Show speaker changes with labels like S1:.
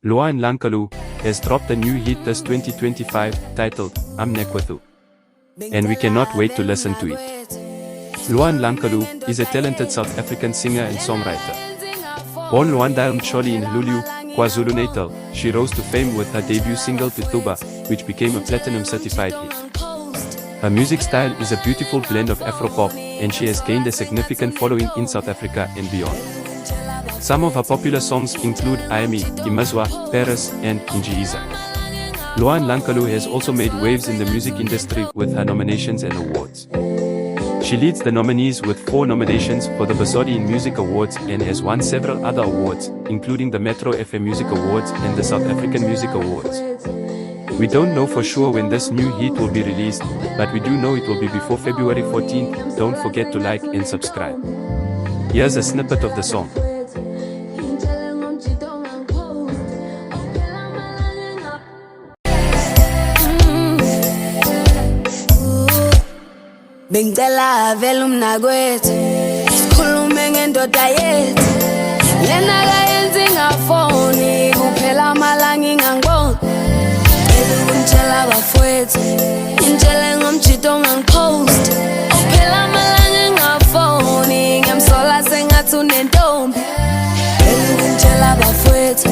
S1: Luan Lankalu has dropped a new hit this 2025 titled I'm Nekwathu, and we cannot wait to listen to it. Luan Lankalu is a talented South African singer and songwriter. Born Luanda Mcholi in Lulu, KwaZulu-Natal, she rose to fame with her debut single Tituba, which became a platinum certified hit. Her music style is a beautiful blend of Afropop, and she has gained a significant following in South Africa and beyond. Some of her popular songs include Ayami, Imazwa, Paris, and Injiiza. Luan Lankalu has also made waves in the music industry with her nominations and awards. She leads the nominees with 4 nominations for the Basodi Music Awards and has won several other awards, including the Metro FM Music Awards and the South African Music Awards. We don't know for sure when this new hit will be released, but we do know it will be before February 14th. Don't forget to like and subscribe. Here's a snippet of the song.
S2: Bengicela vele umnakwethu sikhulume ngendoda yethu lena kayenzi ngafoni kuphela amalanga ingangiboni ngicela bafowethu ngitshele ngomjito ongangipost kuphela amalanga ngafoni ngiyamsola sengathi unentombi ngicela bafowethu